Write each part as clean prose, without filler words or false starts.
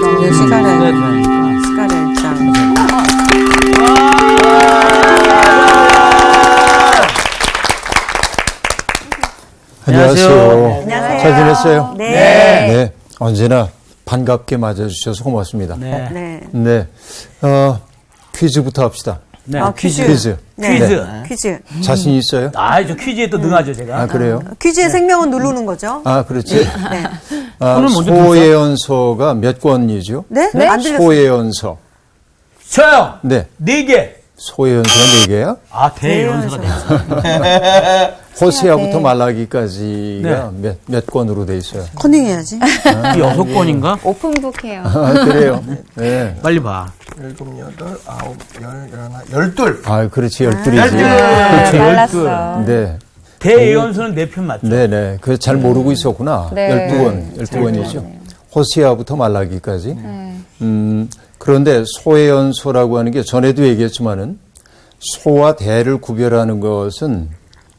스가랴 1장. 안녕하세요. 안녕하세요. 잘 지냈어요? 네. 네. 언제나 반갑게 맞아주셔서 고맙습니다. 네. 네. 퀴즈부터 합시다. 네. 퀴즈. 네. 퀴즈. 퀴즈. 자신 있어요? 저 퀴즈에 또 능하죠, 제가. 아, 그래요? 퀴즈의 생명은 누르는 거죠? 아, 그렇지. 네. 오늘 먼저 소예언서가 몇 권이죠? 네? 안 들렸어요. 소예언서. 저요! 네. 4개! 소예언서가 4개야? 대연서가 됐어요. 호세아부터 말라기까지가 몇 권으로 돼 있어요? 커닝해야지. 6권인가? 오픈북해요. 아, 그래요? 네. 빨리 봐. 7, 8, 9, 10, 11, 12. 아, 그렇지. 12이지. 그렇지, 잘났어. 네. 대예언서는 4편 맞죠? 네네. 그 잘 모르고 있었구나. 네. 12권이죠. 호세아부터 말라기까지. 그런데 소예언서라고 하는 게 전에도 얘기했지만은 소와 대를 구별하는 것은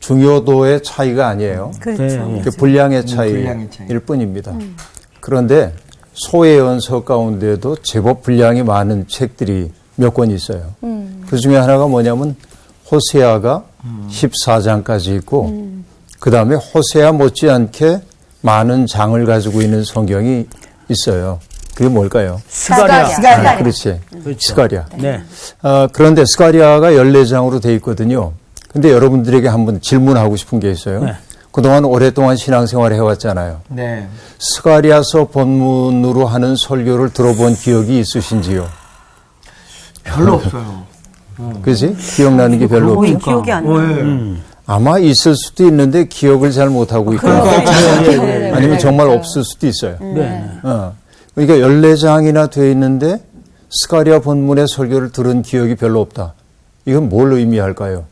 중요도의 차이가 아니에요. 그렇죠. 그 분량의 분량의 차이. 차이일 뿐입니다. 그런데 소예언서 가운데도 제법 분량이 많은 책들이 몇 권 있어요. 그 중에 하나가 뭐냐면 호세아가 14장까지 있고 그 다음에 호세아 못지않게 많은 장을 가지고 있는 성경이 있어요. 그게 뭘까요? 스가랴. 아, 그렇지. 스가랴. 네. 그런데 스가랴가 14장으로 돼 있거든요. 근데 여러분들에게 한번 질문하고 싶은 게 있어요. 네. 그동안 오랫동안 신앙생활을 해왔잖아요. 네. 스가랴서 본문으로 하는 설교를 들어본 기억이 있으신지요? 별로 없어요. 그지? 기억나는 게 별로 없죠. 그러니까. 기억이 안 나요. 아마 있을 수도 있는데 기억을 잘 못하고 있거나 아니면 정말 없을 수도 있어요. 네. 그러니까 14장이나 돼 있는데 스가랴 본문의 설교를 들은 기억이 별로 없다. 이건 뭘 의미할까요?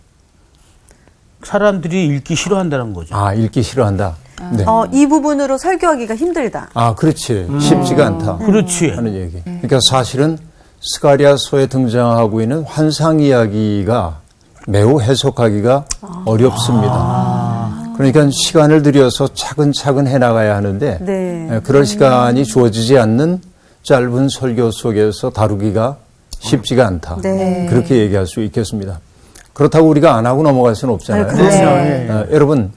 사람들이 읽기 싫어한다는 거죠. 아, 읽기 싫어한다. 네. 이 부분으로 설교하기가 힘들다. 아, 그렇지. 쉽지가 않다. 그렇지. 하는 얘기. 그러니까 사실은 스가랴서에 등장하고 있는 환상 이야기가 매우 해석하기가 어렵습니다. 그러니까 시간을 들여서 차근차근 해나가야 하는데 네. 그럴 시간이 주어지지 않는 짧은 설교 속에서 다루기가 쉽지가 않다. 네. 그렇게 얘기할 수 있겠습니다. 그렇다고 우리가 안 하고 넘어갈 수는 없잖아요. 그렇죠. 여러분,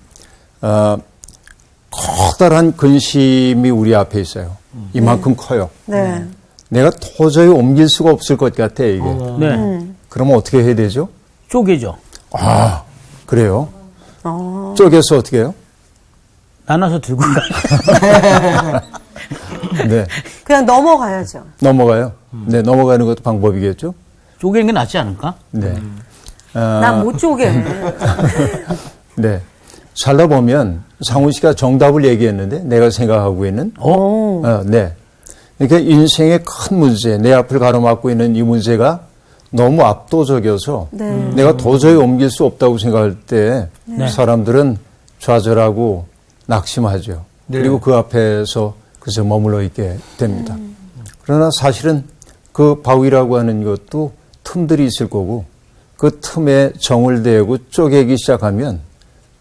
커다란 근심이 우리 앞에 있어요. 이만큼 커요. 네. 내가 도저히 옮길 수가 없을 것 같아, 이게. 네. 그러면 어떻게 해야 되죠? 쪼개죠. 아, 그래요? 쪼개서 어떻게 해요? 나눠서 들고 가. 네. 그냥 넘어가야죠. 넘어가요. 네, 넘어가는 것도 방법이겠죠? 쪼개는 게 낫지 않을까? 네. 난 못 쪼개. 네. 살다 보면 상훈 씨가 정답을 얘기했는데 내가 생각하고 있는 네. 그러니까 인생의 큰 문제, 내 앞을 가로막고 있는 이 문제가 너무 압도적이어서 내가 도저히 옮길 수 없다고 생각할 때 사람들은 좌절하고 낙심하죠. 네. 그리고 그 앞에서 그저 머물러 있게 됩니다. 그러나 사실은 그 바위라고 하는 것도 틈들이 있을 거고 그 틈에 정을 대고 쪼개기 시작하면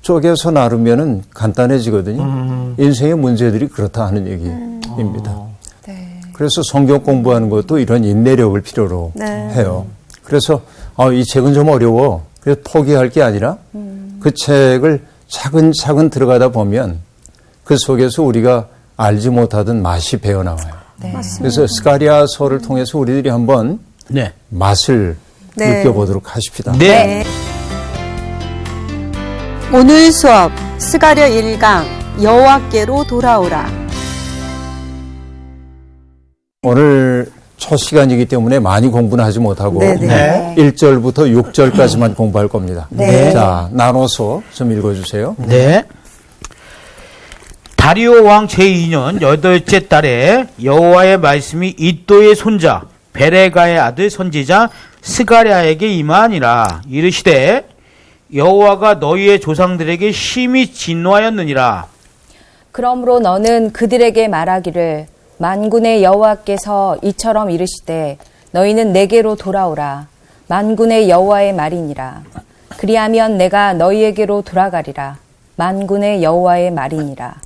쪼개서 나르면은 간단해지거든요. 인생의 문제들이 그렇다 하는 얘기입니다. 그래서 성경 공부하는 것도 이런 인내력을 필요로 해요. 그래서 이 책은 좀 어려워. 그래서 포기할 게 아니라 그 책을 차근차근 들어가다 보면 그 속에서 우리가 알지 못하던 맛이 배어나와요. 그래서 스가랴서를 통해서 우리들이 한번 네. 맛을 느껴보도록 하십시다. 네. 오늘 수업 스가랴 1강 여호와께로 돌아오라. 오늘 첫 시간이기 때문에 많이 공부는 하지 못하고 네. 1절부터 6절까지만 공부할 겁니다. 자, 나눠서 좀 읽어주세요. 네. 다리오 왕 제2년 8째 달에 여호와의 말씀이 이도의 손자 베레가의 아들 선지자 스가랴에게 임하니라. 이르시되 여호와가 너희의 조상들에게 심히 진노하였느니라. 그러므로 너는 그들에게 말하기를 만군의 여호와께서 이처럼 이르시되 너희는 내게로 돌아오라. 만군의 여호와의 말이니라. 그리하면 내가 너희에게로 돌아가리라. 만군의 여호와의 말이니라.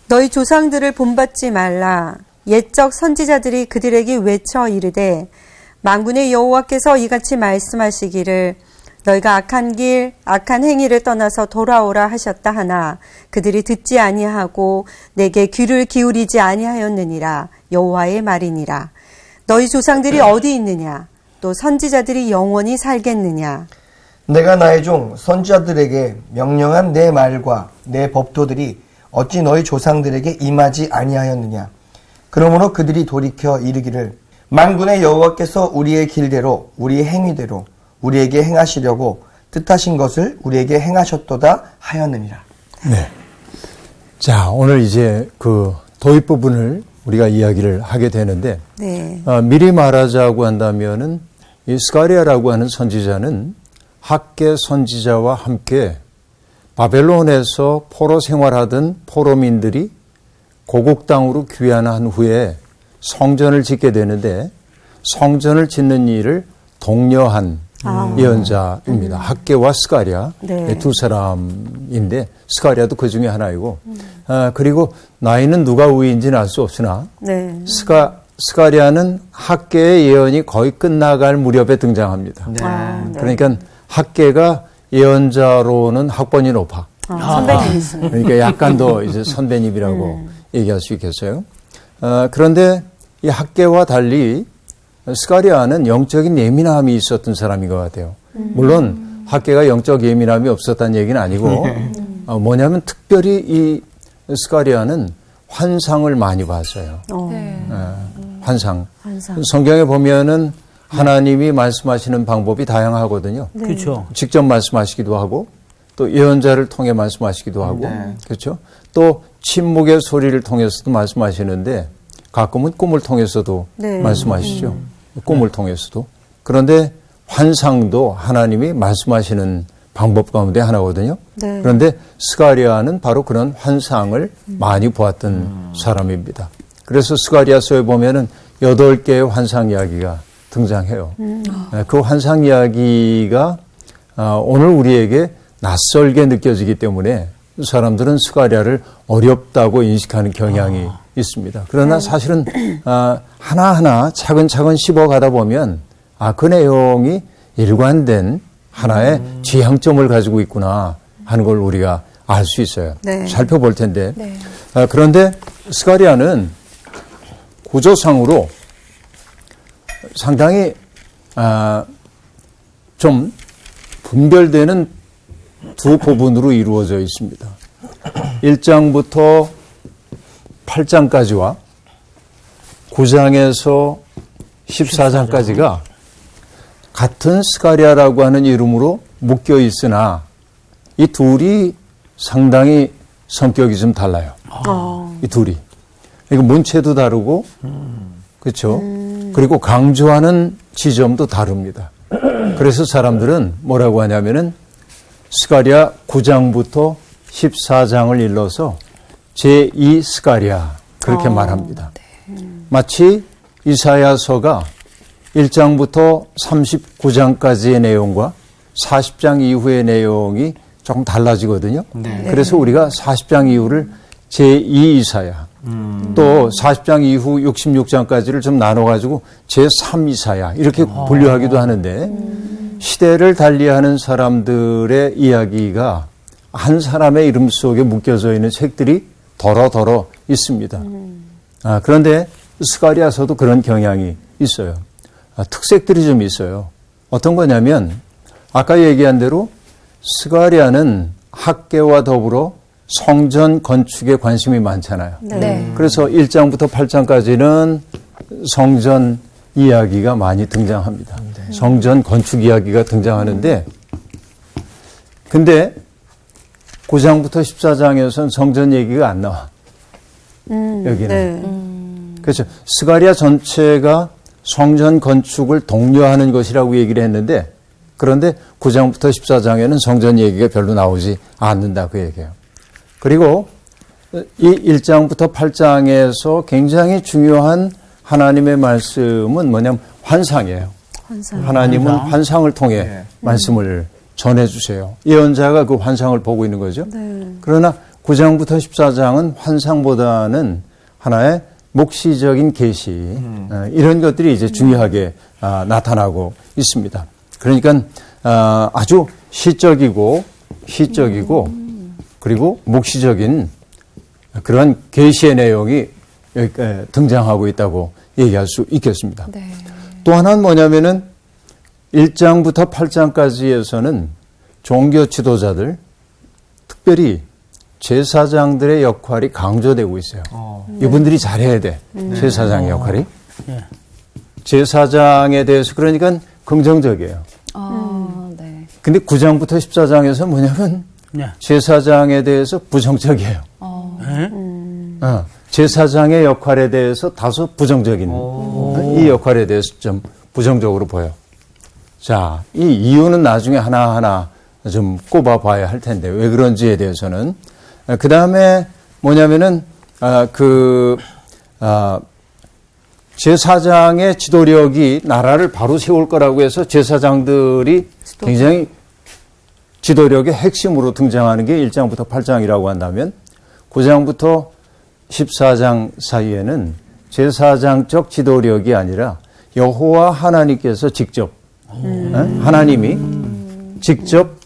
너희 조상들을 본받지 말라. 옛적 선지자들이 그들에게 외쳐 이르되 만군의 여호와께서 이같이 말씀하시기를 너희가 악한 길 악한 행위를 떠나서 돌아오라 하셨다 하나 그들이 듣지 아니하고 내게 귀를 기울이지 아니하였느니라 여호와의 말이니라. 너희 조상들이 어디 있느냐 또 선지자들이 영원히 살겠느냐. 내가 나의 종 선지자들에게 명령한 내 말과 내 법도들이 어찌 너희 조상들에게 임하지 아니하였느냐. 그러므로 그들이 돌이켜 이르기를 만군의 여호와께서 우리의 길대로 우리의 행위대로 우리에게 행하시려고 뜻하신 것을 우리에게 행하셨도다 하였느니라. 네. 자, 오늘 이제 그 도입 부분을 우리가 이야기를 하게 되는데, 네. 미리 말하자고 한다면은 이 스가랴라고 하는 선지자는 학계 선지자와 함께 바벨론에서 포로 생활하던 포로민들이 고국 땅으로 귀환한 후에 성전을 짓게 되는데 성전을 짓는 일을 독려한 예언자입니다. 학계와 스가랴 네. 두 사람인데 스가랴도 그 중에 하나이고 그리고 나이는 누가 우위인지는 알 수 없으나 네. 스가랴는 학계의 예언이 거의 끝나갈 무렵에 등장합니다. 네. 네. 그러니까 학계가 예언자로는 학번이 높아. 선배님이시네. 그러니까 약간 더 이제 선배님이라고 얘기할 수 있겠어요. 그런데 이 학계와 달리 스가랴는 영적인 예민함이 있었던 사람인 것 같아요. 물론 학계가 영적 예민함이 없었다는 얘기는 아니고 뭐냐면 특별히 이 스가랴는 환상을 많이 봤어요. 환상. 성경에 보면은 하나님이 말씀하시는 방법이 다양하거든요. 그렇죠. 직접 말씀하시기도 하고 또 예언자를 통해 말씀하시기도 하고 그렇죠. 또 침묵의 소리를 통해서도 말씀하시는데 가끔은 꿈을 통해서도 네. 말씀하시죠. 꿈을 통해서도. 그런데 환상도 하나님이 말씀하시는 방법 가운데 하나거든요. 네. 그런데 스가랴는 바로 그런 환상을 많이 보았던 사람입니다. 그래서 스가랴서에 보면은 8개의 환상 이야기가 등장해요. 그 환상 이야기가 오늘 우리에게 낯설게 느껴지기 때문에 사람들은 스가랴를 어렵다고 인식하는 경향이 있습니다. 그러나 사실은 하나하나 차근차근 씹어가다 보면 그 내용이 일관된 하나의 지향점을 가지고 있구나 하는 걸 우리가 알 수 있어요. 네. 살펴볼 텐데 네. 그런데 스가랴는 구조상으로 상당히 좀 분별되는 두 부분으로 이루어져 있습니다. 1장부터 8장까지와 9장에서 14장까지가 같은 스가랴라고 하는 이름으로 묶여 있으나 이 둘이 상당히 성격이 좀 달라요. 이 둘이. 그러니까 문체도 다르고 그렇죠. 그리고 강조하는 지점도 다릅니다. 그래서 사람들은 뭐라고 하냐면은 스가랴 9장부터 14장을 일러서 제2 스가랴 그렇게 말합니다. 마치 이사야서가 1장부터 39장까지의 내용과 40장 이후의 내용이 조금 달라지거든요. 그래서 우리가 40장 이후를 제2 이사야 또 40장 이후 66장까지를 좀 나눠가지고 제3 이사야 이렇게 분류하기도 하는데 시대를 달리하는 사람들의 이야기가 한 사람의 이름 속에 묶여져 있는 책들이 더러더러 있습니다. 그런데 스가랴서도 그런 경향이 있어요. 특색들이 좀 있어요. 어떤 거냐면 아까 얘기한 대로 스가랴는 학계와 더불어 성전 건축에 관심이 많잖아요. 네. 그래서 1장부터 8장까지는 성전 이야기가 많이 등장합니다. 성전 건축 이야기가 등장하는데 근데 9장부터 14장에서는 성전 얘기가 안 나와. 여기는. 네. 그렇죠. 스가랴 전체가 성전 건축을 독려하는 것이라고 얘기를 했는데 그런데 9장부터 14장에는 성전 얘기가 별로 나오지 않는다 그 얘기예요. 그리고 이 1장부터 8장에서 굉장히 중요한 하나님의 말씀은 뭐냐면 환상이에요. 하나님은 환상을 통해 말씀을 전해주세요. 예언자가 그 환상을 보고 있는 거죠. 그러나 9장부터 14장은 환상보다는 하나의 묵시적인 계시 이런 것들이 이제 중요하게 나타나고 있습니다. 그러니까 아주 시적이고 그리고 묵시적인 그런 계시의 내용이 여기 등장하고 있다고 얘기할 수 있겠습니다. 네. 또 하나는 뭐냐면은 1장부터 8장까지에서는 종교 지도자들, 특별히 제사장들의 역할이 강조되고 있어요. 이분들이 잘해야 돼. 제사장의 역할이. 제사장에 대해서 그러니까 긍정적이에요. 네. 근데 9장부터 14장에서 뭐냐면 네. 제사장에 대해서 부정적이에요. 제사장의 역할에 대해서 다소 부정적인 이 역할에 대해서 좀 부정적으로 보여. 자, 이 이유는 나중에 하나하나 좀 꼽아봐야 할 텐데 왜 그런지에 대해서는 그 다음에 뭐냐면은 제사장의 지도력이 나라를 바로 세울 거라고 해서 제사장들이 굉장히 지도력의 핵심으로 등장하는 게 1장부터 8장이라고 한다면 9장부터 14장 사이에는 제사장적 지도력이 아니라 여호와 하나님께서 직접 하나님이 직접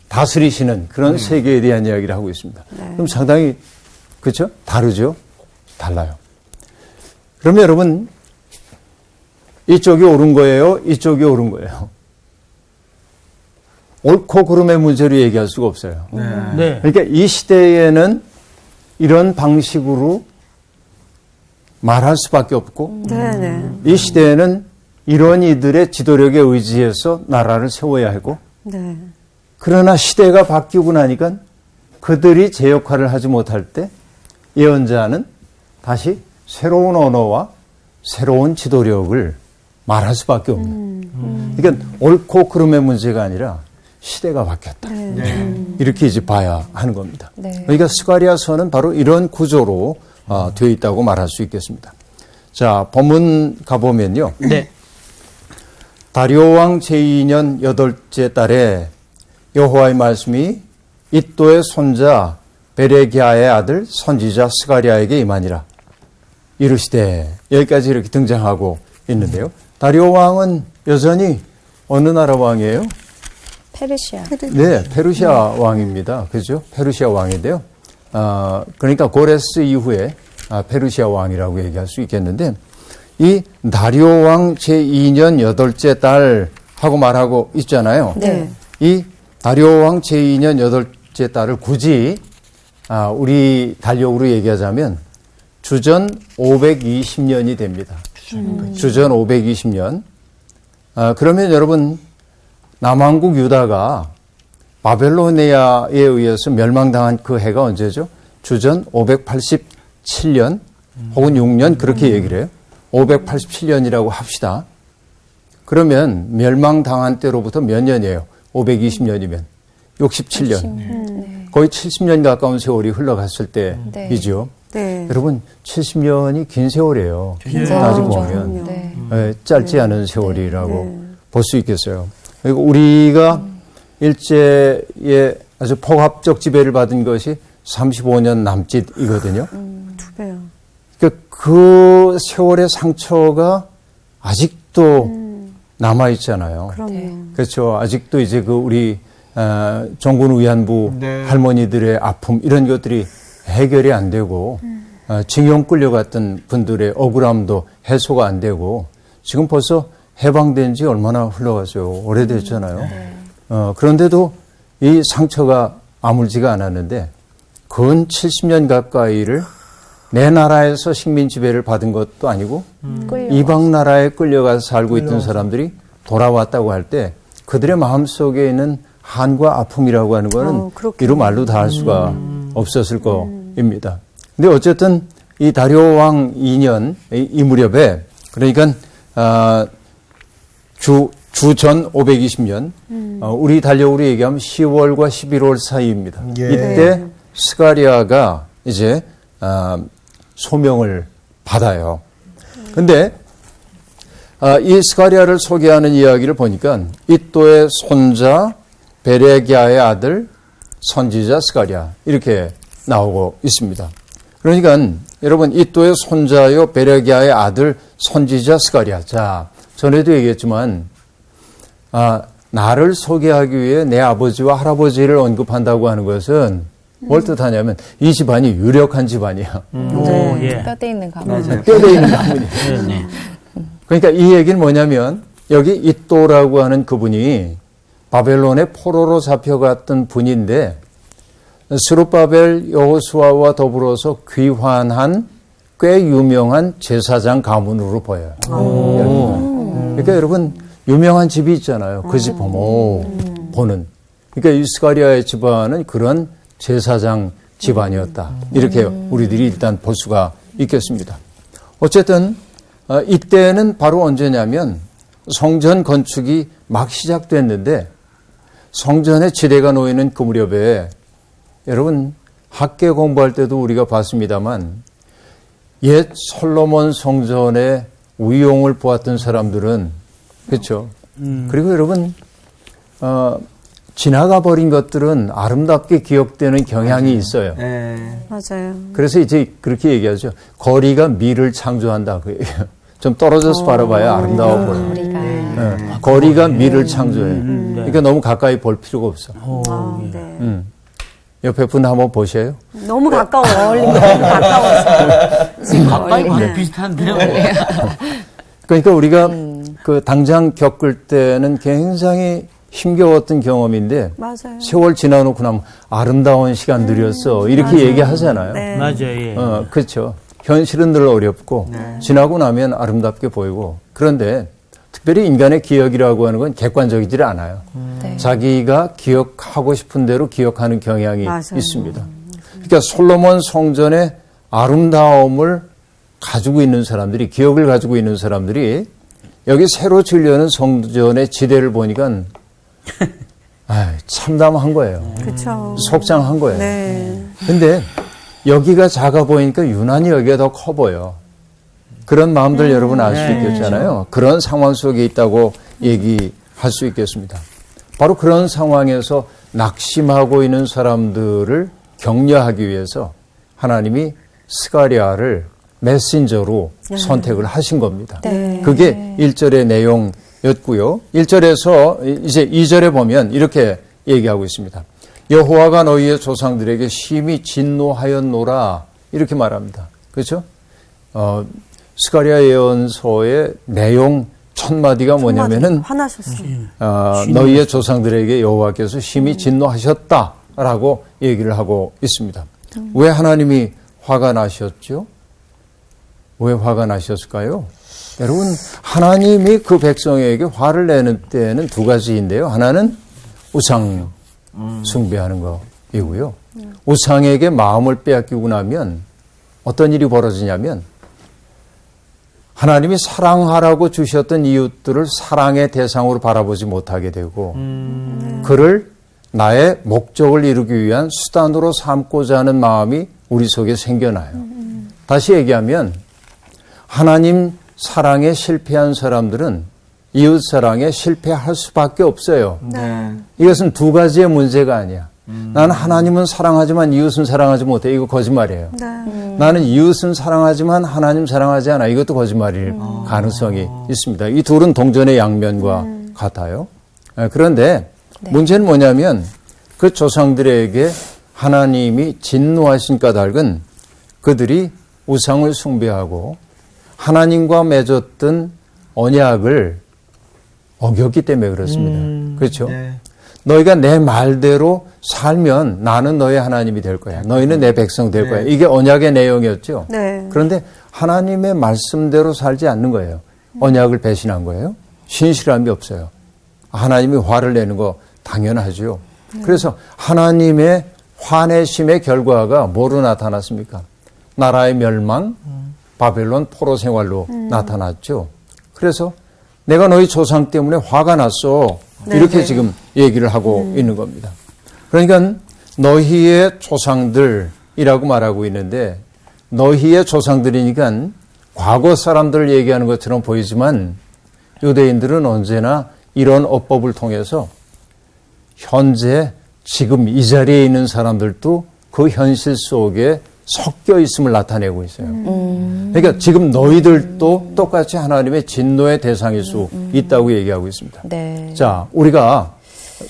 다스리시는 그런 세계에 대한 이야기를 하고 있습니다. 그럼 상당히 그렇죠? 다르죠? 달라요. 그러면 여러분 이쪽이 옳은 거예요? 이쪽이 옳은 거예요? 옳고 그름의 문제로 얘기할 수가 없어요. 네. 그러니까 이 시대에는 이런 방식으로 말할 수밖에 없고 네네. 이 시대에는 이런 이들의 지도력에 의지해서 나라를 세워야 하고 네. 그러나 시대가 바뀌고 나니까 그들이 제 역할을 하지 못할 때 예언자는 다시 새로운 언어와 새로운 지도력을 말할 수밖에 없는. 그러니까 옳고 그름의 문제가 아니라 시대가 바뀌었다. 이렇게 이제 봐야 하는 겁니다. 네. 그러니까 스가랴서는 바로 이런 구조로 되어 있다고 말할 수 있겠습니다. 자, 본문 가보면요. 네. 다리오 왕 제2년 8째 달에 여호와의 말씀이 id도의 손자 베레기야의 아들 선지자 스가랴에게 임하니라. 이르시되 여기까지 이렇게 등장하고 있는데요. 다리오 왕은 여전히 어느 나라 왕이에요? 페르시아. 네, 페르시아 왕입니다. 그죠? 페르시아 왕인데요. 그러니까 고레스 이후에 페르시아 왕이라고 얘기할 수 있겠는데 이 다리오 왕 제2년 8째 달 하고 말하고 있잖아요. 네. 이 다리오 왕 제2년 8째 달을 굳이 우리 달력으로 얘기하자면 주전 520년이 됩니다. 주전 520년. 그러면 여러분 남왕국 유다가 바벨로니아에 의해서 멸망당한 그 해가 언제죠? 주전 587년 혹은 6년 그렇게 얘기를 해요. 587년이라고 합시다. 그러면 멸망당한 때로부터 몇 년이에요? 520년이면 67년. 거의 70년 가까운 세월이 흘러갔을 때이죠. 네. 여러분 70년이 긴 세월이에요. 긴 따지고 세월이죠. 보면 네. 짧지 않은 세월이라고 볼 수 있겠어요. 그리고 우리가 일제의 아주 폭압적 지배를 받은 것이 35년 남짓이거든요. 2배요. 그러니까 그 세월의 상처가 아직도 남아 있잖아요. 그럼요. 그렇죠. 아직도 이제 그 우리 종군 위안부 할머니들의 아픔 이런 것들이 해결이 안 되고 징용 끌려갔던 분들의 억울함도 해소가 안 되고 지금 벌써 해방된 지 얼마나 흘러갔어요. 오래됐잖아요. 그런데도 이 상처가 아물지가 않았는데 근 70년 가까이를 내 나라에서 식민 지배를 받은 것도 아니고 이방 나라에 끌려가서 살고 있던 사람들이 돌아왔다고 할 때 그들의 마음속에 있는 한과 아픔이라고 하는 거는 이루 말로 다 할 수가 없었을 거입니다. 근데 어쨌든 이 다리오 왕 2년 이 무렵에 그러니까 주전 520년 우리 달력으로 얘기하면 10월과 11월 사이입니다. 이때 스가랴가 이제 소명을 받아요. 근데 이 스가랴를 소개하는 이야기를 보니까 id도의 손자 베레기야의 아들 선지자 스가랴 이렇게 나오고 있습니다. 그러니까 여러분 이또의 손자요 베레기야의 아들 선지자 스가랴. 자, 전에도 얘기했지만 나를 소개하기 위해 내 아버지와 할아버지를 언급한다고 하는 것은 뭘 뜻하냐면 이 집안이 유력한 집안이야. 오, 예. 뼈대 있는 가문. 뼈대 있는 가문이야. 네, 네. 그러니까 이 얘기는 뭐냐면 여기 이또라고 하는 그분이 바벨론의 포로로 잡혀갔던 분인데 스룹바벨 여호수아와 더불어서 귀환한 꽤 유명한 제사장 가문으로 보여요. 그러니까 여러분 유명한 집이 있잖아요. 그 집 보는. 그러니까 이스가리아의 집안은 그런 제사장 집안이었다. 이렇게 우리들이 일단 볼 수가 있겠습니다. 어쨌든 이때는 바로 언제냐면 성전 건축이 막 시작됐는데 성전에 지대가 놓이는 그 무렵에 여러분 학계 공부할 때도 우리가 봤습니다만 옛 솔로몬 성전의 위용을 보았던 사람들은 그렇죠. 그리고 여러분 지나가 버린 것들은 아름답게 기억되는 경향이 있어요. 맞아요. 그래서 이제 그렇게 얘기하죠. 거리가 미를 창조한다. 그 얘기예요. 좀 떨어져서 바라봐야 아름다워 보여요. 거리가. 거리가 미를 창조해요. 그러니까 너무 가까이 볼 필요가 없어. 네. 옆에 분 한번 보셔요. 너무 가까워요. 너무 가까워서. 가까이 가면 비슷한데요. 그러니까 우리가 그 당장 겪을 때는 굉장히 힘겨웠던 경험인데 맞아요. 세월 지나놓고 나면 아름다운 시간들이었어. 이렇게 얘기하잖아요. 네. 맞아요. 예. 그렇죠. 현실은 늘 어렵고 지나고 나면 아름답게 보이고 그런데 특별히 인간의 기억이라고 하는 건 객관적이지 않아요. 네. 자기가 기억하고 싶은 대로 기억하는 경향이 맞아요. 있습니다. 그러니까 솔로몬 성전의 아름다움을 가지고 있는 사람들이 기억을 가지고 있는 사람들이 여기 새로 지으려는 성전의 지대를 보니까 참담한 거예요. 그렇죠. 속상한 거예요. 네. 근데 여기가 작아 보이니까 유난히 여기가 더 커 보여. 그런 마음들 여러분 알 수 있겠잖아요. 그런 상황 속에 있다고 얘기할 수 있겠습니다. 바로 그런 상황에서 낙심하고 있는 사람들을 격려하기 위해서 하나님이 스가랴를 메신저로 선택을 하신 겁니다. 네. 그게 1절의 내용이었고요. 1절에서 이제 2절에 보면 이렇게 얘기하고 있습니다. 여호와가 너희의 조상들에게 심히 진노하였노라 이렇게 말합니다. 그렇죠? 스가랴 예언서의 내용 첫 마디가 뭐냐면은 화나셨어요. 너희의 조상들에게 여호와께서 심히 진노하셨다라고 얘기를 하고 있습니다. 왜 하나님이 화가 나셨죠? 왜 화가 나셨을까요? 여러분 하나님이 그 백성에게 화를 내는 때는 두 가지인데요. 하나는 우상 숭배하는 거이고요. 우상에게 마음을 빼앗기고 나면 어떤 일이 벌어지냐면 하나님이 사랑하라고 주셨던 이웃들을 사랑의 대상으로 바라보지 못하게 되고 그를 나의 목적을 이루기 위한 수단으로 삼고자 하는 마음이 우리 속에 생겨나요. 다시 얘기하면 하나님 사랑에 실패한 사람들은 이웃 사랑에 실패할 수밖에 없어요. 이것은 두 가지의 문제가 아니야. 나는 하나님은 사랑하지만 이웃은 사랑하지 못해. 이거 거짓말이에요. 나는 이웃은 사랑하지만 하나님 사랑하지 않아. 이것도 거짓말일 가능성이 있습니다. 이 둘은 동전의 양면과 같아요. 그런데 문제는 뭐냐면 그 조상들에게 하나님이 진노하신 까닭은 그들이 우상을 숭배하고 하나님과 맺었던 언약을 어겼기 때문에 그렇습니다. 그렇죠? 너희가 내 말대로 살면 나는 너의 하나님이 될 거야. 너희는 내 백성 될 거야. 이게 언약의 내용이었죠. 네. 그런데 하나님의 말씀대로 살지 않는 거예요. 언약을 배신한 거예요. 신실함이 없어요. 하나님이 화를 내는 거 당연하죠. 그래서 하나님의 화내심의 결과가 뭐로 나타났습니까? 나라의 멸망, 바벨론 포로 생활로 나타났죠. 그래서 내가 너희 조상 때문에 화가 났어. 이렇게 지금 얘기를 하고 있는 겁니다. 그러니까 너희의 조상들이라고 말하고 있는데 너희의 조상들이니까 과거 사람들을 얘기하는 것처럼 보이지만 유대인들은 언제나 이런 어법을 통해서 현재 지금 이 자리에 있는 사람들도 그 현실 속에 섞여 있음을 나타내고 있어요. 그러니까 지금 너희들도 똑같이 하나님의 진노의 대상일 수 있다고 얘기하고 있습니다. 네. 자, 우리가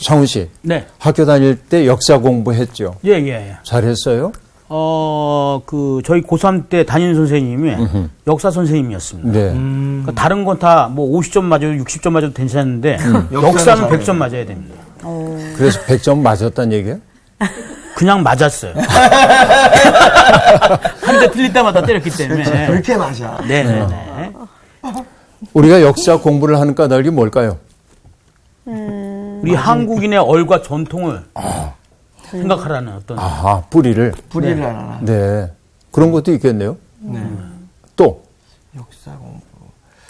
상훈 씨 네. 학교 다닐 때 역사 공부했죠. 예, 예, 예. 잘했어요? 저희 고3 때 담임 선생님이 역사 선생님이었습니다. 네. 그러니까 다른 건 다 뭐 50점 맞아도 60점 맞아도 괜찮은데 역사는 100점 맞아야 됩니다. 그래서 100점 맞았단 얘기예요? 그냥 맞았어요. 한 대 틀릴 때마다 때렸기 때문에. 그렇게 마셔. 네네네. 우리가 역사 공부를 하는 까닭이 뭘까요? 우리 한국인의 얼과 전통을 생각하라는 어떤. 아하, 뿌리를. 뿌리를 알아라. 네. 그런 것도 있겠네요. 네. 또, 역사 공부.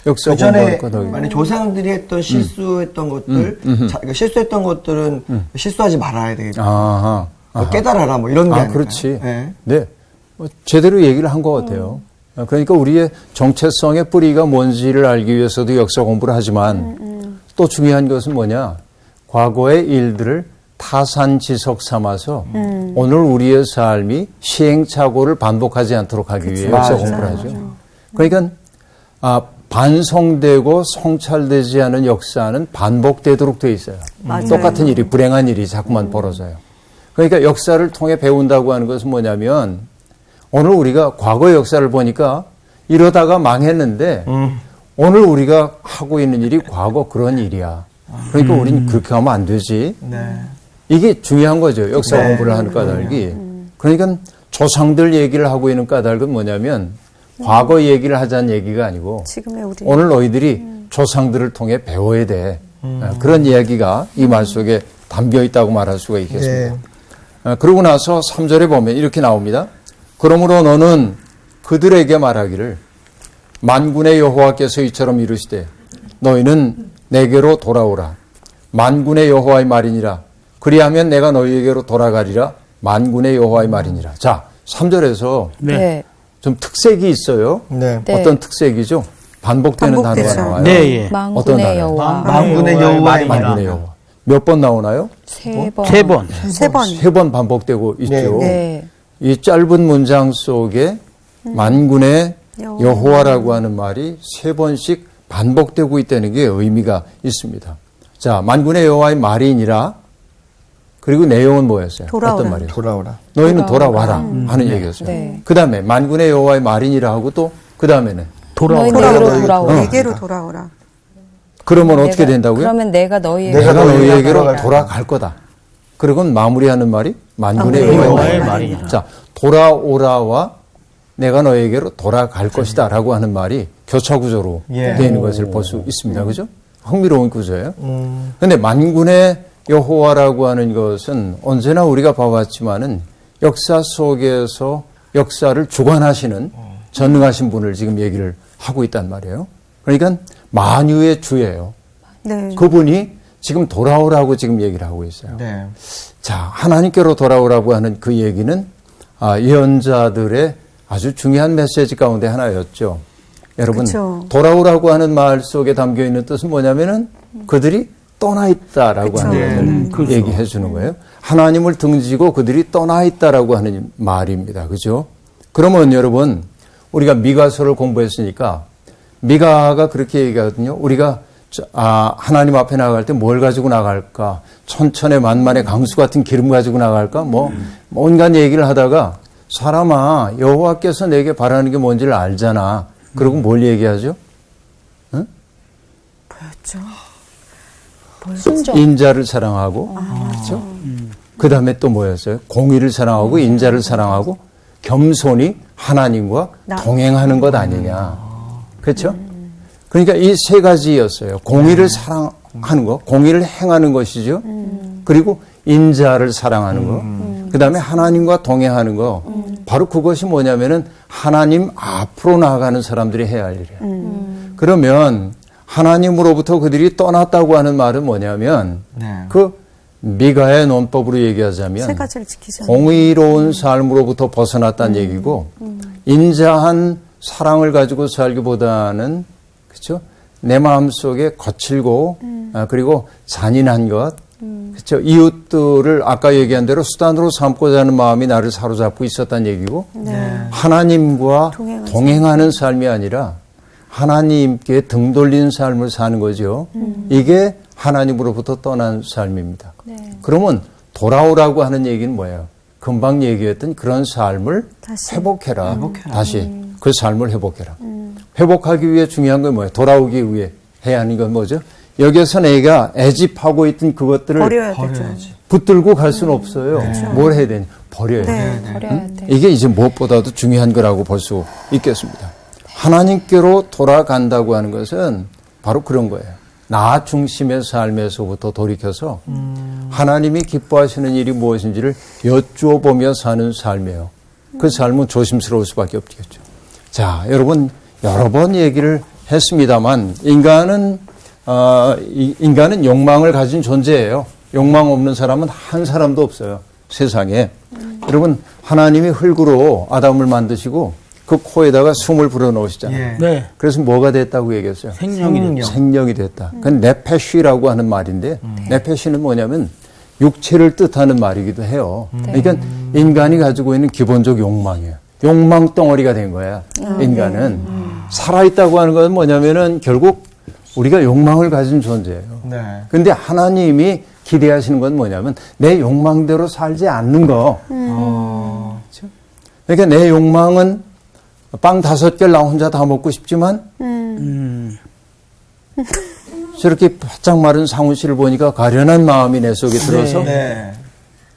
역사 그 전에 공부할 까닭이. 만약 조상들이 했던 실수했던 것들, 그러니까 실수했던 것들은 실수하지 말아야 되겠다. 아하. 뭐 깨달아라 뭐 이런 게 아닐까요? 그렇지. 네. 네. 제대로 얘기를 한 것 같아요. 그러니까 우리의 정체성의 뿌리가 뭔지를 알기 위해서도 역사 공부를 하지만 또 중요한 것은 뭐냐. 과거의 일들을 타산지석 삼아서 오늘 우리의 삶이 시행착오를 반복하지 않도록 하기 위해 역사 공부를 하죠. 그러니까 반성되고 성찰되지 않은 역사는 반복되도록 돼 있어요. 맞아요. 똑같은 일이, 불행한 일이 자꾸만 벌어져요. 그러니까 역사를 통해 배운다고 하는 것은 뭐냐면 오늘 우리가 과거의 역사를 보니까 이러다가 망했는데 오늘 우리가 하고 있는 일이 과거 그런 일이야. 그러니까 우리는 그렇게 하면 안 되지. 네. 이게 중요한 거죠. 역사 네. 공부를 하는 까닭이. 그러니까 조상들 얘기를 하고 있는 까닭은 뭐냐면 과거 얘기를 하자는 얘기가 아니고 지금의 우리. 오늘 너희들이 조상들을 통해 배워야 돼. 그런 이야기가 이 말 속에 담겨 있다고 말할 수가 있겠습니다. 그러고 나서 3절에 보면 이렇게 나옵니다. 그러므로 너는 그들에게 말하기를 만군의 여호와께서 이처럼 이르시되 너희는 내게로 돌아오라. 만군의 여호와의 말이니라. 그리하면 내가 너희에게로 돌아가리라. 만군의 여호와의 말이니라. 자, 3절에서 네. 좀 특색이 있어요. 네. 네. 어떤 특색이죠? 반복되는 반복되죠. 단어가 나와요. 네, 예. 어떤 만군의 단어요? 여호와 만군의 여호와의 말이니라. 만군의 여호와. 몇 번 나오나요? 세 번. 세 번. 세 번. 3번 반복되고 있죠. 네. 이 짧은 문장 속에 만군의 여호와라고 하는 말이 3번씩 반복되고 있다는 게 의미가 있습니다. 자, 만군의 여호와의 말이니라. 그리고 내용은 뭐였어요? 돌아오라. 어떤 말이에요? 돌아오라. 너희는 돌아와라 하는 얘기였어요. 네. 그 다음에 만군의 여호와의 말이니라 하고 또 그 다음에는 너희 돌아오라. 내게로 돌아오라. 내게로 돌아오라. 그러면 어떻게 된다고요? 그러면 내가 너희에게 내가 너희에게로 돌아갈 돌아갈 거다. 그리고 마무리하는 말이 만군의 만군의 여호와의 여호와의 말이니라. 말이니라. 자, 돌아오라와 내가 너희에게로 돌아갈 것이다라고 하는 말이 교차구조로 예. 되어 있는 것을 볼 수 있습니다. 그죠? 흥미로운 구조예요. 그런데 만군의 여호와라고 하는 것은 언제나 우리가 봐왔지만은 역사 속에서 역사를 주관하시는 전능하신 분을 지금 얘기를 하고 있단 말이에요. 그러니까 만유의 주예요. 네. 그분이 지금 돌아오라고 지금 얘기를 하고 있어요. 네. 자, 하나님께로 돌아오라고 하는 그 얘기는 예언자들의 아주 중요한 메시지 가운데 하나였죠. 여러분, 그쵸. 돌아오라고 하는 말 속에 담겨 있는 뜻은 뭐냐면은 그들이 떠나 있다라고 그쵸. 하는 것을 얘기해 주는 거예요. 하나님을 등지고 그들이 떠나 있다라고 하는 말입니다. 그죠? 그러면 여러분, 우리가 미가서를 공부했으니까 미가가 그렇게 얘기하거든요. 우리가 하나님 앞에 나갈 때 뭘 가지고 나갈까? 천천의 만만의 강수 같은 기름 가지고 나갈까? 뭐 온갖 얘기를 하다가 사람아, 여호와께서 내게 바라는 게 뭔지를 알잖아. 그리고 뭘 얘기하죠? 응? 뭐였죠? 순종. 인자를 사랑하고, 그렇죠? 그 다음에 또 뭐였어요? 공의를 사랑하고, 인자를 사랑하고, 겸손히 하나님과 동행하는 것 아니냐. 그렇죠? 그러니까 이 세 가지였어요. 공의를 사랑하는 것, 공의를 행하는 것이죠. 그리고 인자를 사랑하는 것, 그 다음에 하나님과 동행하는 것. 바로 그것이 뭐냐면은 하나님 앞으로 나아가는 사람들이 해야 할 일이에요. 그러면 하나님으로부터 그들이 떠났다고 하는 말은 뭐냐면 그 미가의 논법으로 얘기하자면 세 가지를 지키자. 공의로운 삶으로부터 벗어났다는 얘기고 인자한 사랑을 가지고 살기보다는 그렇죠? 내 마음속에 거칠고 그리고 잔인한 것 그렇죠. 이웃들을 아까 얘기한 대로 수단으로 삼고자 하는 마음이 나를 사로잡고 있었다는 얘기고 하나님과 동행하는 삶이 아니라 하나님께 등 돌린 삶을 사는 거죠. 이게 하나님으로부터 떠난 삶입니다. 그러면 돌아오라고 하는 얘기는 뭐예요? 금방 얘기했던 그런 삶을 회복해라. 다시 그 삶을 회복해라. 회복하기 위해 중요한 건 뭐예요? 돌아오기 위해 해야 하는 건 뭐죠? 여기에서 내가 애집하고 있던 그것들을 버려야 되죠. 붙들고 갈 수는 없어요. 뭘 해야 되냐? 버려야 돼요. 네. 버려야 돼. 이게 이제 무엇보다도 중요한 거라고 볼 수 있겠습니다. 하나님께로 돌아간다고 하는 것은 바로 그런 거예요. 나 중심의 삶에서부터 돌이켜서 하나님이 기뻐하시는 일이 무엇인지를 여쭈어보며 사는 삶이에요. 그 삶은 조심스러울 수밖에 없겠죠. 자, 여러분 여러 번 얘기를 했습니다만 인간은 욕망을 가진 존재예요. 욕망 없는 사람은 한 사람도 없어요. 세상에. 여러분 하나님이 흙으로 아담을 만드시고 그 코에다가 숨을 불어넣으시잖아요. 네. 그래서 뭐가 됐다고 얘기했어요? 생명이 됐다. 그건 네페쉬라고 하는 말인데 네페쉬는 뭐냐면 육체를 뜻하는 말이기도 해요. 그러니까 인간이 가지고 있는 기본적 욕망이에요. 욕망 덩어리가 된 거야. 인간은 살아있다고 하는 건 뭐냐면은 결국 우리가 욕망을 가진 존재예요. 근데 하나님이 기대하시는 건 뭐냐면 내 욕망대로 살지 않는 거. 그러니까 내 욕망은 빵 5개를 나 혼자 다 먹고 싶지만 저렇게 바짝 마른 상훈 씨를 보니까 가련한 마음이 내 속에 들어서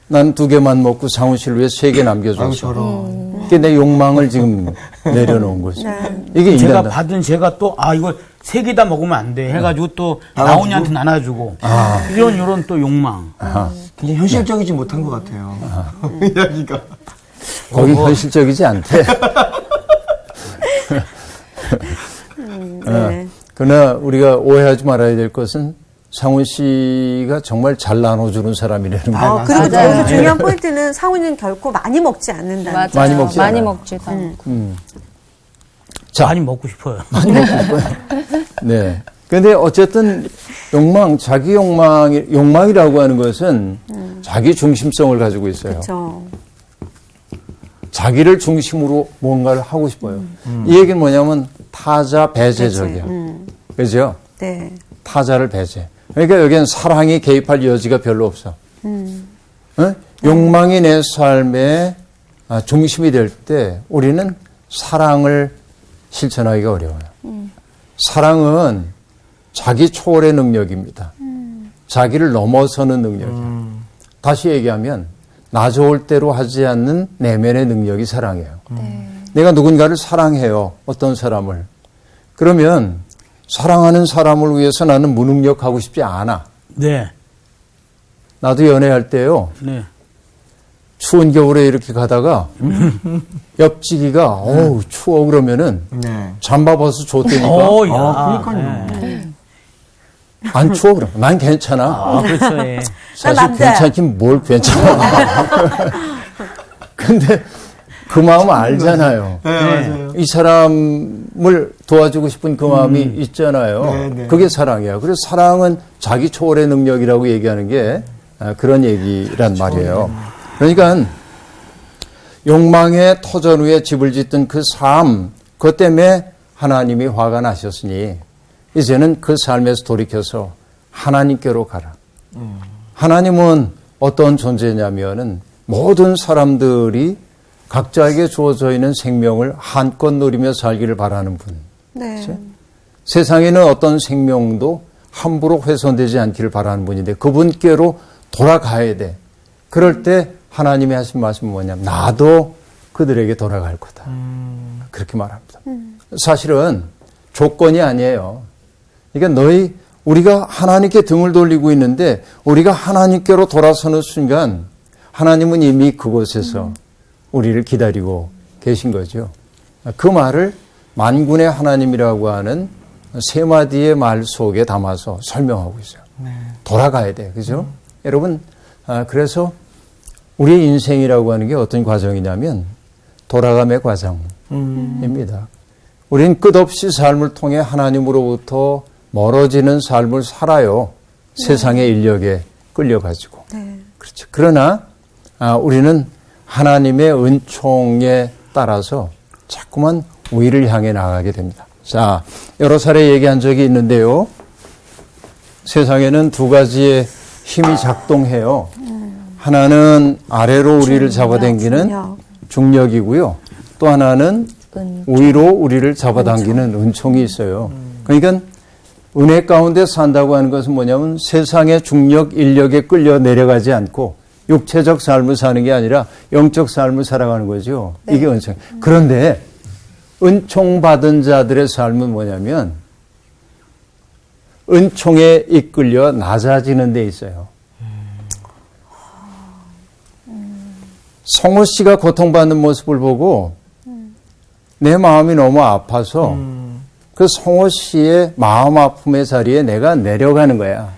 난 2개만 먹고 상훈 씨를 위해 3개 남겨줬어. 그게 내 욕망을 지금 내려놓은 거죠. 이게 제가 인간다. 받은 제가 또 이거 3개 다 먹으면 안 돼 해가지고 또 나훈이한테 나눠주고 이런 또 욕망. 굉장히 현실적이지 못한 것 같아요. 이야기가. 거기 현실적이지 않대. 네. 그러나 우리가 오해하지 말아야 될 것은 상훈 씨가 정말 잘 나눠주는 사람이라는 거예요. 그리고 맞아요. 여기 중요한 포인트는 상훈이는 결코 많이 먹지 않는다는 맞아요. 거. 많이 먹지 많이 않아요. 먹지도 않고. 자. 많이 먹고 싶어요. 네. 근데 어쨌든 자기 욕망이라고 하는 것은 자기 중심성을 가지고 있어요. 그렇죠. 자기를 중심으로 뭔가를 하고 싶어요. 이 얘기는 뭐냐면 타자 배제적이야. 그죠? 네. 타자를 배제. 그러니까 여기는 사랑이 개입할 여지가 별로 없어. 욕망이 내 삶의 중심이 될 때 우리는 사랑을 실천하기가 어려워요. 사랑은 자기 초월의 능력입니다. 자기를 넘어서는 능력이에요. 다시 얘기하면 나 좋을 대로 하지 않는 내면의 능력이 사랑이에요. 내가 누군가를 사랑해요. 어떤 사람을. 그러면 사랑하는 사람을 위해서 나는 무능력하고 싶지 않아. 네. 나도 연애할 때요. 네. 추운 겨울에 이렇게 가다가 옆지기가 어우 추워 그러면은 잠바 벗어 줬다니까 그러니까요. 안 추워 그럼 난 괜찮아. 그렇죠. 예. 사실 남자야. 괜찮긴 뭘 괜찮아. 근데 그 마음 알잖아요. 맞아요. 이 사람을 도와주고 싶은 그 마음이 있잖아요. 그게 사랑이야. 그래서 사랑은 자기 초월의 능력이라고 얘기하는 게 그런 얘기란 말이에요. 그러니까 욕망의 터전 위에 집을 짓던 그 삶, 그것 때문에 하나님이 화가 나셨으니 이제는 그 삶에서 돌이켜서 하나님께로 가라. 하나님은 어떤 존재냐면은 모든 사람들이 각자에게 주어져 있는 생명을 한껏 누리며 살기를 바라는 분. 네. 세상에는 어떤 생명도 함부로 훼손되지 않기를 바라는 분인데 그분께로 돌아가야 돼. 그럴 때 하나님이 하신 말씀은 뭐냐면 나도 그들에게 돌아갈 거다. 그렇게 말합니다. 사실은 조건이 아니에요. 그러니까 우리가 하나님께 등을 돌리고 있는데 우리가 하나님께로 돌아서는 순간 하나님은 이미 그곳에서 우리를 기다리고 계신 거죠. 그 말을 만군의 하나님이라고 하는 세 마디의 말 속에 담아서 설명하고 있어요. 돌아가야 돼. 그죠? 여러분, 그래서 우리의 인생이라고 하는 게 어떤 과정이냐면 돌아감의 과정입니다. 우리는 끝없이 삶을 통해 하나님으로부터 멀어지는 삶을 살아요. 세상의 인력에 끌려가지고. 네. 그렇죠. 그러나 우리는 하나님의 은총에 따라서 자꾸만 위를 향해 나가게 됩니다. 자, 여러 차례 얘기한 적이 있는데요. 세상에는 두 가지의 힘이 작동해요. 하나는 아래로 우리를 잡아당기는 중력이고요. 또 하나는 위로 우리를 잡아당기는 은총이 있어요. 그러니까 은혜 가운데 산다고 하는 것은 뭐냐면 세상의 중력, 인력에 끌려 내려가지 않고 육체적 삶을 사는 게 아니라 영적 삶을 살아가는 거죠. 네. 이게 은총. 그런데 은총 받은 자들의 삶은 뭐냐면 은총에 이끌려 낮아지는 데 있어요. 성호 씨가 고통받는 모습을 보고 내 마음이 너무 아파서 그 성호 씨의 마음 아픔의 자리에 내가 내려가는 거야.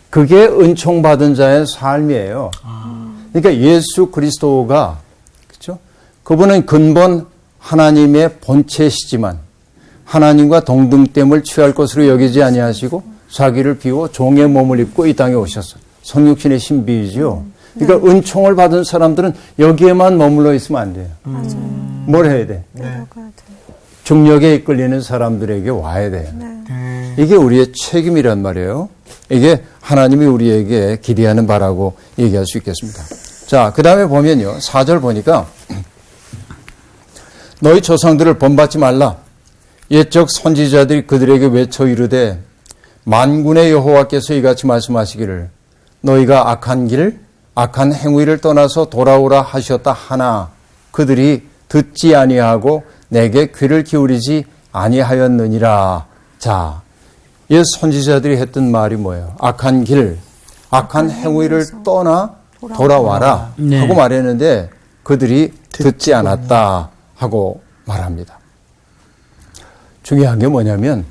그게 은총 받은 자의 삶이에요. 그러니까 예수 그리스도가 그렇죠? 그분은 근본 하나님의 본체시지만 하나님과 동등됨을 취할 것으로 여기지 아니하시고 자기를 비워 종의 몸을 입고 이 땅에 오셨어요. 성육신의 신비이죠. 그러니까 은총을 받은 사람들은 여기에만 머물러 있으면 안 돼요. 뭘 해야 돼? 중력에 이끌리는 사람들에게 와야 돼요. 이게 우리의 책임이란 말이에요. 이게 하나님이 우리에게 기대하는 바라고 얘기할 수 있겠습니다. 자, 그 다음에 보면요. 4절 보니까 너희 조상들을 본받지 말라. 옛적 선지자들이 그들에게 외쳐 이르되 만군의 여호와께서 이같이 말씀하시기를 너희가 악한 길, 악한 행위를 떠나서 돌아오라 하셨다 하나 그들이 듣지 아니하고 내게 귀를 기울이지 아니하였느니라. 자, 옛 선지자들이 했던 말이 뭐예요? 악한 길, 악한 행위를 떠나 돌아와라 네. 하고 말했는데 그들이 듣지 않았다 하고 말합니다. 중요한 게 뭐냐면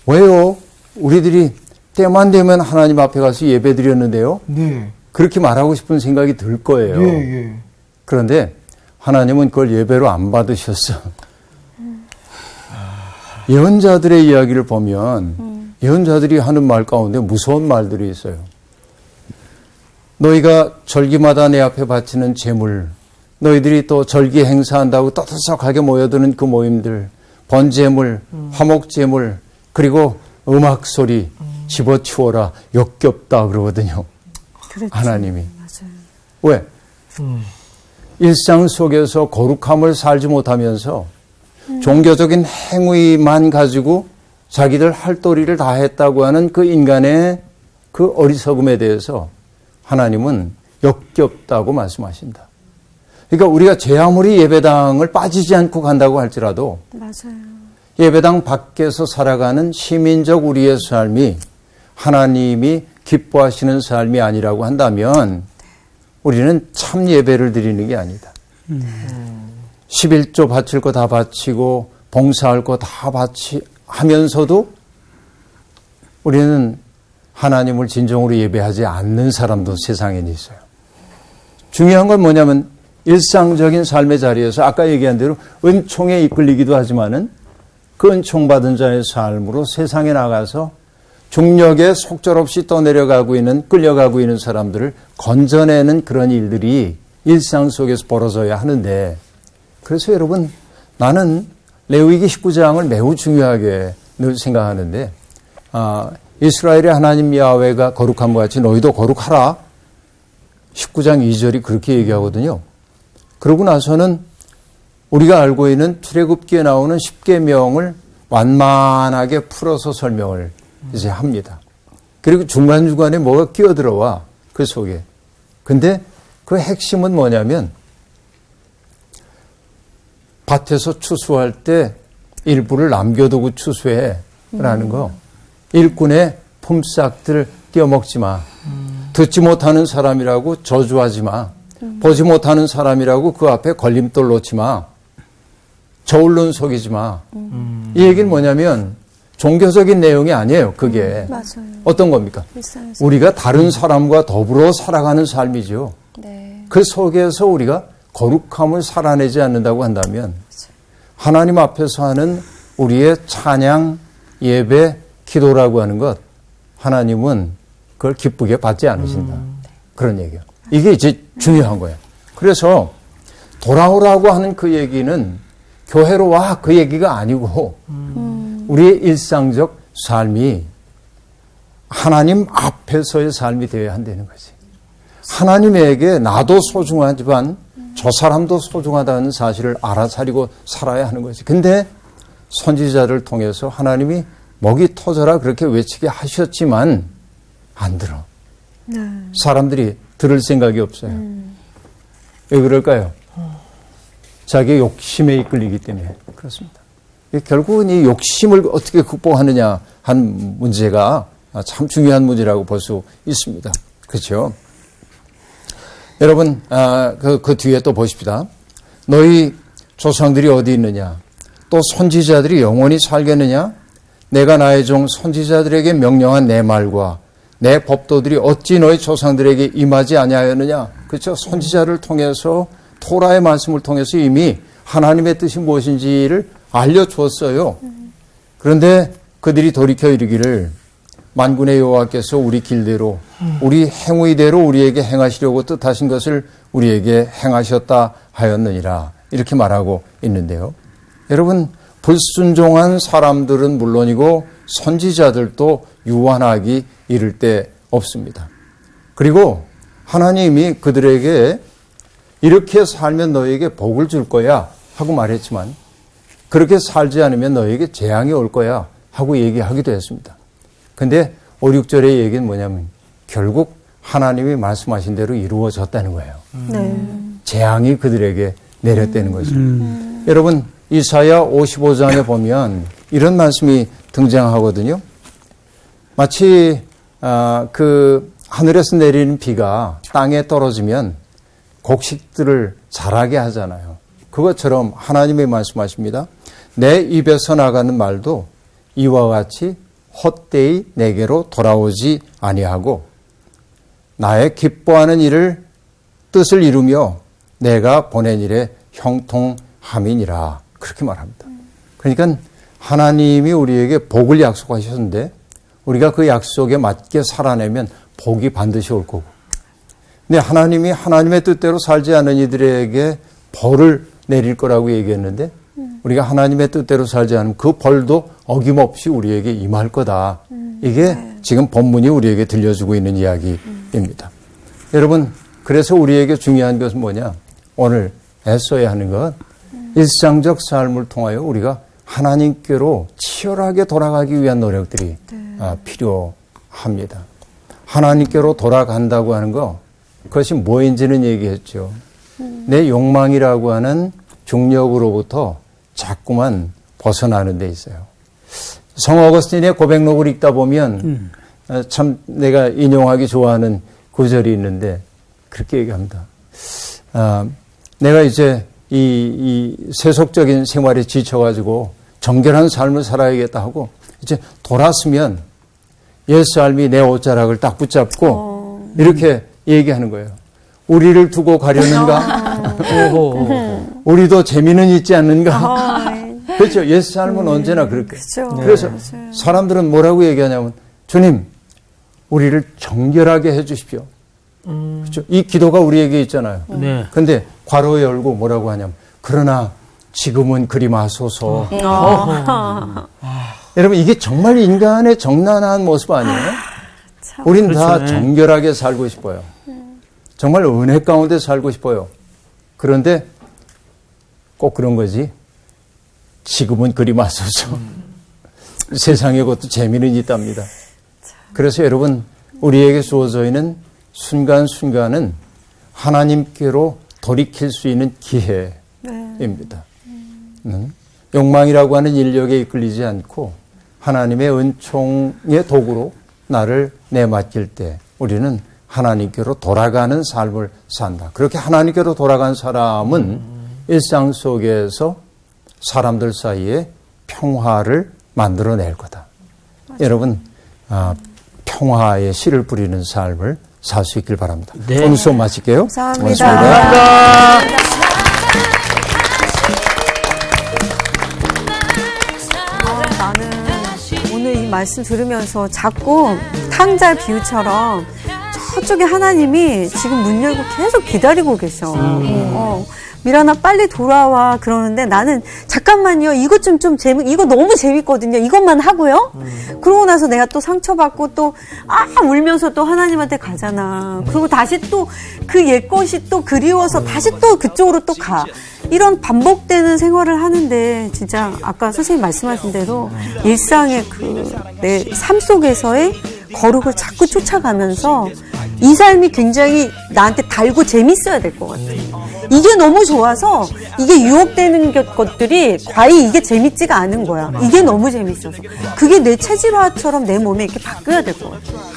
왜요? 우리들이 때만 되면 하나님 앞에 가서 예배 드렸는데요. 네. 그렇게 말하고 싶은 생각이 들 거예요. 예. 그런데 하나님은 그걸 예배로 안 받으셨어. 예언자들의 이야기를 보면 예언자들이 하는 말 가운데 무서운 말들이 있어요. 너희가 절기마다 내 앞에 바치는 제물, 너희들이 또 절기 행사한다고 떠들썩하게 모여드는 그 모임들, 번제물, 화목제물, 그리고 음악 소리 집어치워라 역겹다 그러거든요. 그렇죠. 하나님이. 맞아요. 왜? 일상 속에서 거룩함을 살지 못하면서 종교적인 행위만 가지고 자기들 할 도리를 다 했다고 하는 그 인간의 그 어리석음에 대해서 하나님은 역겹다고 말씀하신다. 그러니까 우리가 제 아무리 예배당을 빠지지 않고 간다고 할지라도 맞아요. 예배당 밖에서 살아가는 시민적 우리의 삶이 하나님이 기뻐하시는 삶이 아니라고 한다면 우리는 참 예배를 드리는 게 아니다. 11조 바칠 거 다 바치고 봉사할 거 다 하면서도 우리는 하나님을 진정으로 예배하지 않는 사람도 세상에 있어요. 중요한 건 뭐냐면 일상적인 삶의 자리에서 아까 얘기한 대로 은총에 이끌리기도 하지만은 그 은총 받은 자의 삶으로 세상에 나가서 중력에 속절없이 떠내려가고 있는 끌려가고 있는 사람들을 건져내는 그런 일들이 일상 속에서 벌어져야 하는데 그래서 여러분 나는 레위기 19장을 매우 중요하게 늘 생각하는데 이스라엘의 하나님 야훼가 거룩함과 같이 너희도 거룩하라 19장 2절이 그렇게 얘기하거든요. 그러고 나서는 우리가 알고 있는 출애굽기에 나오는 10계명을 완만하게 풀어서 설명을 이제 합니다. 그리고 중간중간에 뭐가 끼어들어와 그 속에. 근데 그 핵심은 뭐냐면 밭에서 추수할 때 일부를 남겨두고 추수해라는 거. 일꾼의 품삯들 떼어먹지 마. 듣지 못하는 사람이라고 저주하지 마. 보지 못하는 사람이라고 그 앞에 걸림돌 놓지 마. 저울론 속이지 마. 이 얘기는 뭐냐면 종교적인 내용이 아니에요. 그게. 맞아요. 어떤 겁니까? 일상에서. 우리가 다른 사람과 더불어 살아가는 삶이죠. 네. 그 속에서 우리가 거룩함을 살아내지 않는다고 한다면 하나님 앞에서 하는 우리의 찬양, 예배, 기도라고 하는 것 하나님은 그걸 기쁘게 받지 않으신다. 그런 얘기예요. 이게 이제 중요한 거예요. 그래서 돌아오라고 하는 그 얘기는 교회로 와 그 얘기가 아니고 우리의 일상적 삶이 하나님 앞에서의 삶이 되어야 한다는 거지. 하나님에게 나도 소중하지만 저 사람도 소중하다는 사실을 알아차리고 살아야 하는 거지. 근데 선지자를 통해서 하나님이 목이 터져라 그렇게 외치게 하셨지만 안 들어. 사람들이 들을 생각이 없어요. 왜 그럴까요? 자기의 욕심에 이끌리기 때문에 그렇습니다. 결국은 이 욕심을 어떻게 극복하느냐 한 문제가 참 중요한 문제라고 볼 수 있습니다. 그렇죠? 여러분 그 뒤에 또 보십시다. 너희 조상들이 어디 있느냐? 또 선지자들이 영원히 살겠느냐? 내가 나의 종 선지자들에게 명령한 내 말과 내 법도들이 어찌 너희 조상들에게 임하지 아니하였느냐? 그렇죠? 선지자를 통해서 토라의 말씀을 통해서 이미 하나님의 뜻이 무엇인지를 알려주었어요. 그런데 그들이 돌이켜 이르기를 만군의 여호와께서 우리 길대로 우리 행위대로 우리에게 행하시려고 뜻하신 것을 우리에게 행하셨다 하였느니라. 이렇게 말하고 있는데요. 여러분, 불순종한 사람들은 물론이고 선지자들도 유한하기 이를 데 없습니다. 그리고 하나님이 그들에게 이렇게 살면 너에게 복을 줄 거야 하고 말했지만 그렇게 살지 않으면 너에게 재앙이 올 거야 하고 얘기하기도 했습니다. 근데 5, 6절의 얘기는 뭐냐면 결국 하나님이 말씀하신 대로 이루어졌다는 거예요. 재앙이 그들에게 내렸다는 거죠. 여러분 이사야 55장에 보면 이런 말씀이 등장하거든요. 마치 그 하늘에서 내리는 비가 땅에 떨어지면 곡식들을 자라게 하잖아요. 그것처럼 하나님이 말씀하십니다. 내 입에서 나가는 말도 이와 같이 헛되이 내게로 돌아오지 아니하고 나의 기뻐하는 일을 뜻을 이루며 내가 보낸 일에 형통함이니라. 그렇게 말합니다. 그러니까 하나님이 우리에게 복을 약속하셨는데 우리가 그 약속에 맞게 살아내면 복이 반드시 올 거고, 근데 하나님이 하나님의 뜻대로 살지 않은 이들에게 벌을 내릴 거라고 얘기했는데 우리가 하나님의 뜻대로 살지 않으면 그 벌도 어김없이 우리에게 임할 거다. 이게 지금 본문이 우리에게 들려주고 있는 이야기입니다. 여러분, 그래서 우리에게 중요한 것은 뭐냐? 오늘 애써야 하는 것, 일상적 삶을 통하여 우리가 하나님께로 치열하게 돌아가기 위한 노력들이 필요합니다. 하나님께로 돌아간다고 하는 거, 그것이 뭐인지는 얘기했죠. 내 욕망이라고 하는 중력으로부터 자꾸만 벗어나는 데 있어요. 성 어거스틴의 고백록을 읽다 보면 참 내가 인용하기 좋아하는 구절이 있는데 그렇게 얘기합니다. 내가 이제 이 세속적인 생활에 지쳐가지고 정결한 삶을 살아야겠다 하고 이제 돌았으면 옛삶이 내 옷자락을 딱 붙잡고 이렇게 얘기하는 거예요. 우리를 두고 가려는가? 우리도 재미는 있지 않는가? 그렇죠. 옛삶은 언제나 그렇게. 그래서 사람들은 뭐라고 얘기하냐면 주님, 우리를 정결하게 해 주십시오. 그렇죠. 이 기도가 우리에게 있잖아요. 그런데 괄호 열고 뭐라고 하냐면 그러나 지금은 그리 마소서. 여러분, 이게 정말 인간의 정난한 모습 아니에요? 우린 다 그렇죠. 정결하게 살고 싶어요. 정말 은혜 가운데 살고 싶어요. 그런데 꼭 그런 거지. 지금은 그리 마소서. 세상의 것도 재미는 있답니다. 그래서 여러분, 우리에게 주어져 있는 순간순간은 하나님께로 돌이킬 수 있는 기회입니다. 욕망이라고 하는 인력에 이끌리지 않고 하나님의 은총의 도구로 나를 내맡길 때 우리는 하나님께로 돌아가는 삶을 산다. 그렇게 하나님께로 돌아간 사람은 일상 속에서 사람들 사이에 평화를 만들어낼 거다. 여러분, 평화의 씨를 뿌리는 삶을 살 수 있길 바랍니다. 오늘 수업 마칠게요. 감사합니다. 나는 오늘 이 이 말씀 들으면서 자꾸 탕자 비유처럼 저쪽에 하나님이 지금 문 열고 계속 기다리고 계셔. 미란아 빨리 돌아와 그러는데 나는 잠깐만요. 이것 좀 이거 너무 재밌거든요. 이것만 하고요. 그러고 나서 내가 또 상처받고 또 울면서 또 하나님한테 가잖아. 그리고 다시 또 그 옛 것이 또 그리워서 다시 또 그쪽으로 또 가. 이런 반복되는 생활을 하는데 진짜 아까 선생님 말씀하신 대로 일상의 내 삶 속에서의 거룩을 자꾸 쫓아가면서 이 삶이 굉장히 나한테 달고 재밌어야 될 것 같아요. 이게 너무 좋아서 이게 유혹되는 것들이 과히 이게 재밌지가 않은 거야. 이게 너무 재밌어서. 그게 내 체질화처럼 내 몸에 이렇게 바뀌어야 될 것 같아요.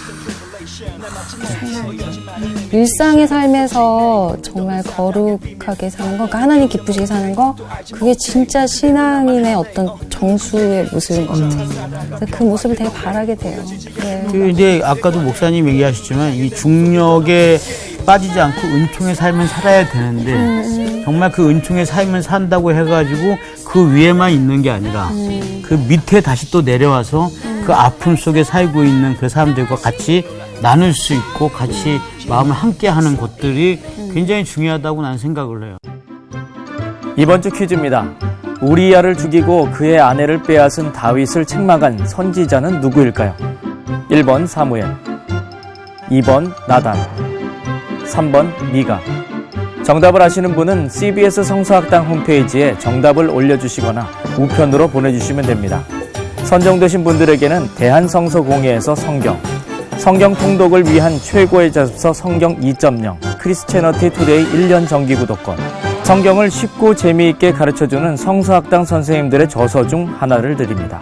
일상의 삶에서 정말 거룩하게 사는 거, 그러니까 하나님 기쁘시게 사는 거, 그게 진짜 신앙인의 어떤 정수의 모습인 것 같아요. 그 모습을 되게 바라게 돼요. 네. 이제 아까도 목사님 얘기하셨지만 이 중력에 빠지지 않고 은총의 삶을 살아야 되는데 정말 그 은총의 삶을 산다고 해가지고 그 위에만 있는 게 아니라 그 밑에 다시 또 내려와서 그 아픔 속에 살고 있는 그 사람들과 같이 나눌 수 있고 같이 마음을 함께하는 것들이 굉장히 중요하다고 나는 생각을 해요. 이번 주 퀴즈입니다. 우리야를 죽이고 그의 아내를 빼앗은 다윗을 책망한 선지자는 누구일까요? 1번 사무엘, 2번 나단, 3번 미가. 정답을 아시는 분은 CBS 성서학당 홈페이지에 정답을 올려주시거나 우편으로 보내주시면 됩니다. 선정되신 분들에게는 대한성서공회에서 성경 통독을 위한 최고의 자습서 성경 2.0 크리스채너티 투데이 1년 정기 구독권, 성경을 쉽고 재미있게 가르쳐주는 성서학당 선생님들의 저서 중 하나를 드립니다.